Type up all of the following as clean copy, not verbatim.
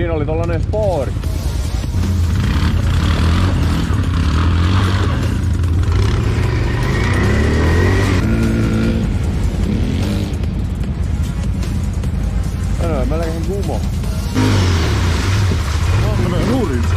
siinä oli tollanen spoori. Mä lähdin kumoon. No, menee nurinsa.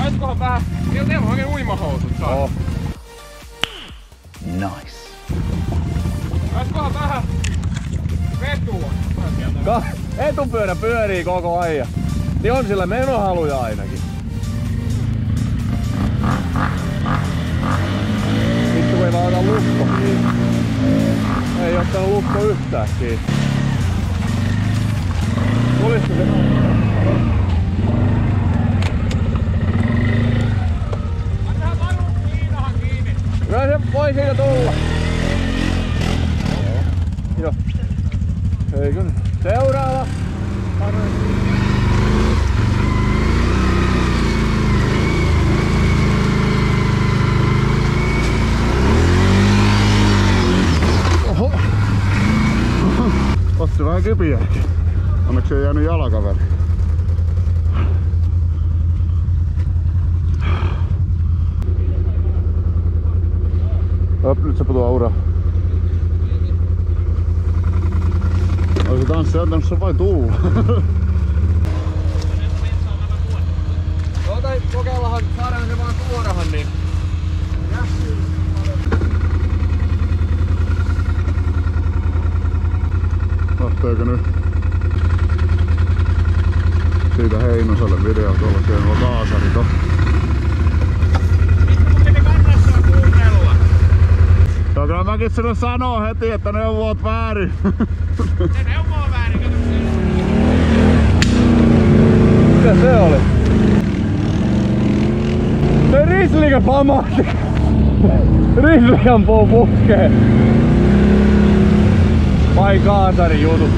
Laiskohan vähän, teillä on oikein uimahousut saa. Oh. Nice. Laiskohan vähän vetua. Etupyörä pyörii koko ajan. Niin on sillä menohaluja ainakin. Vittu voi vaan ottaa lukko kiinni. Ei ottanut lukko yhtään kiinni. Tulisiko se? Antahan vajun kiinahan kiinni. Kyllä se voi siitä tulla. Joo. Eikö? Seuraava. Oho. Otti vähän kipiäkin. Onneksi ei jäänyt jalkaveri. Nyt se putoaa ura. Olisi tanssi antanut se vain tulla. No tai kokeillahan, saadaan se vaan suorahan niin. Lähteekö nyt siitä Heinoselle video tuolla siellä kaasari to? Miten kannattaa kuunnella? Joo, kyllä mäkin sinulle sanoo heti, että neuvot väärin. Se neuvoo väärin, kato. Mitä se oli? Se rislikä pamahti! Risli ampuu putkeen! Vai kaasari jutut?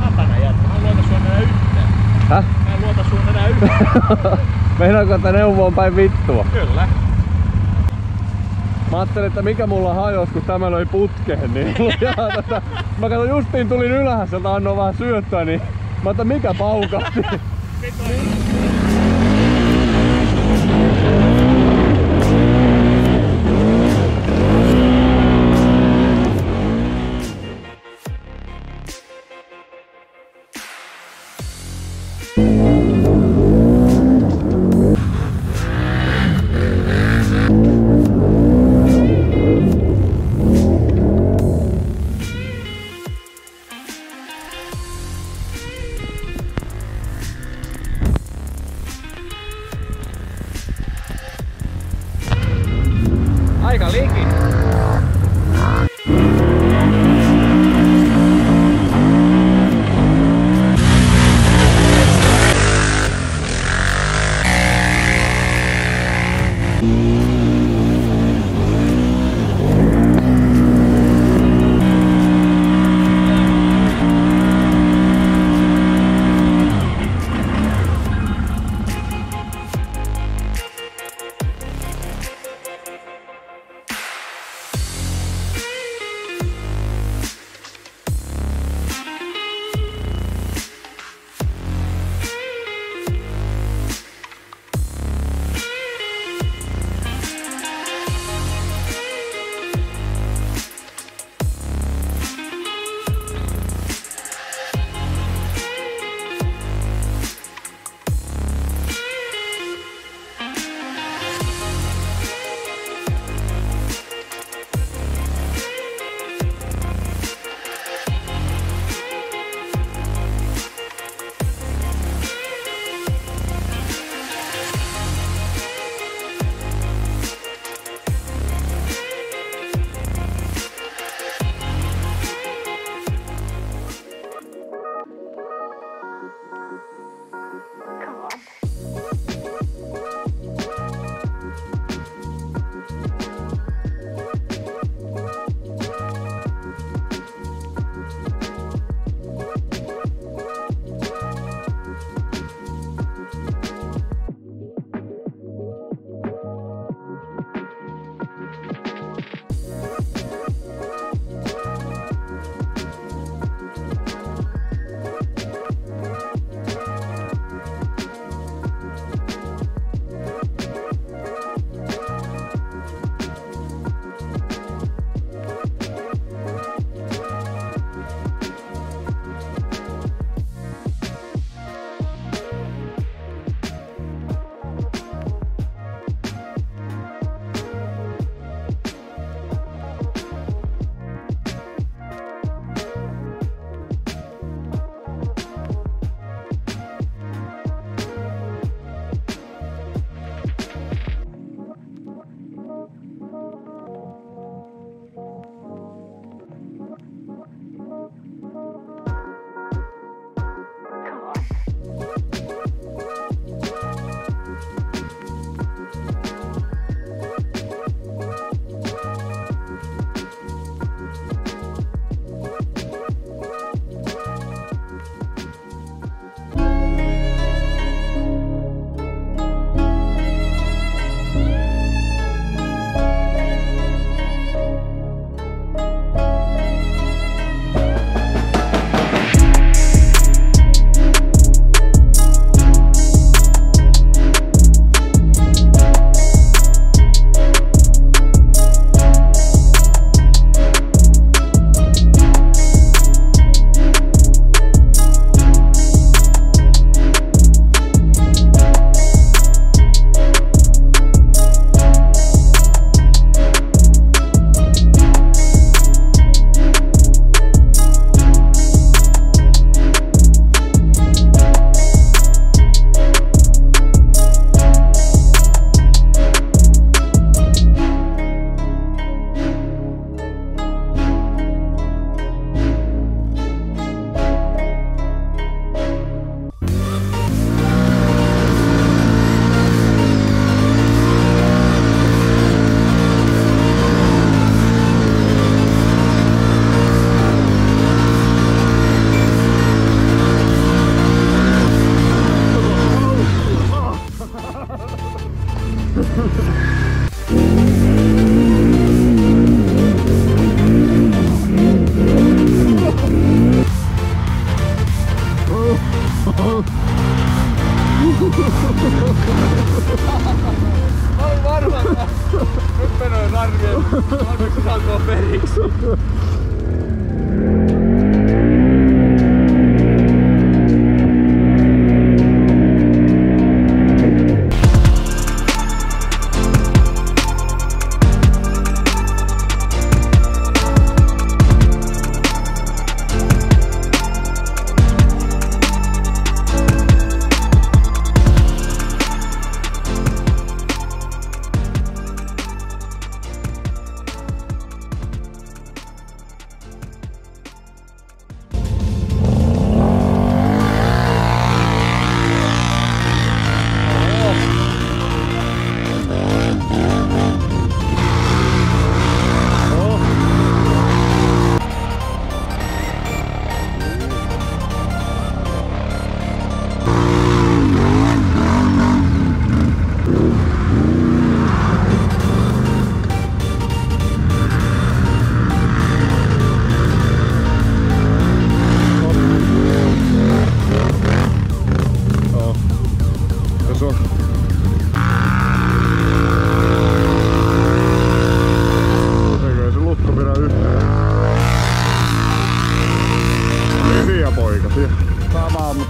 Apana jättä, mä en luota sua enää yhtään. Häh? Mä en luota sua enää yhtään. Meinaatko, että neuvo on päin vittua? Kyllä. Mä ajattelin, että mikä mulla hajos, kun tämä löi putkeen, niin mä katsoin justiin tulin ylhääseltä, annoin vähän syöttöä, niin mä ajattelin, mikä paukahti.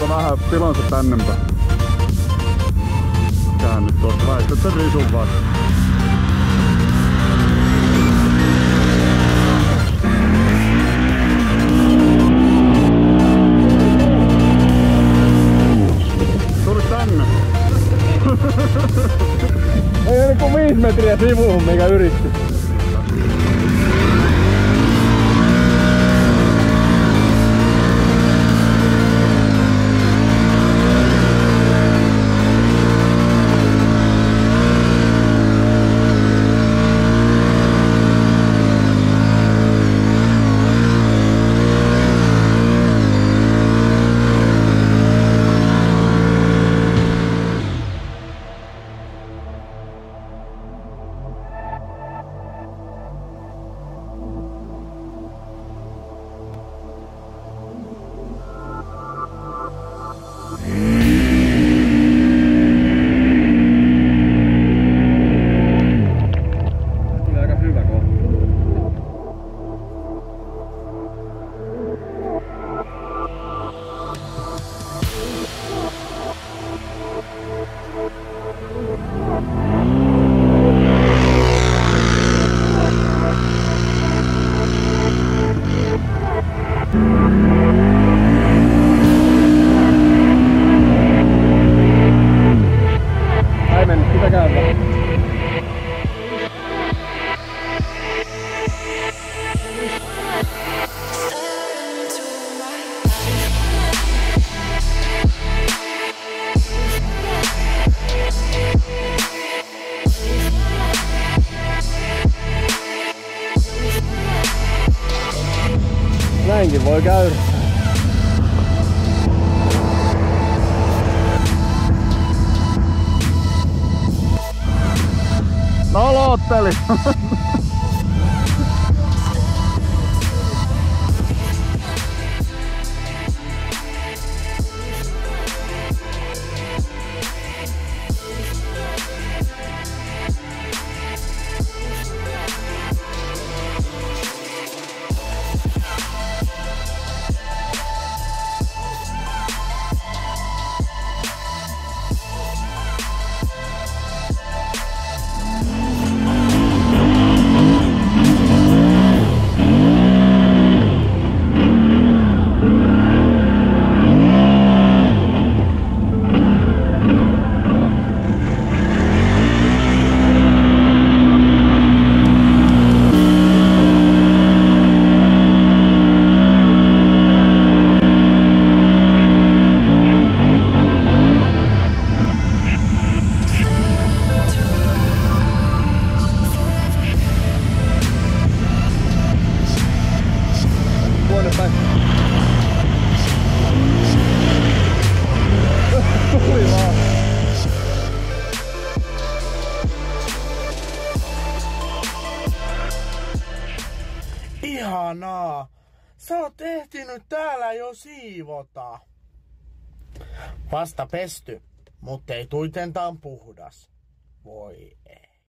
ota vähän pilonsa tännempää. Käännyt tuosta, väistät sen risun vaan. Tuli tänne. Ei ole kuin 5 metriä sivuun, mikä yritti. Näinkin voi käydä. Nolotteli! Ihanaa! Sä oot ehtinyt täällä jo siivota. Vasta pesty, mutta ei tuitentaan puhdas. Voi ei.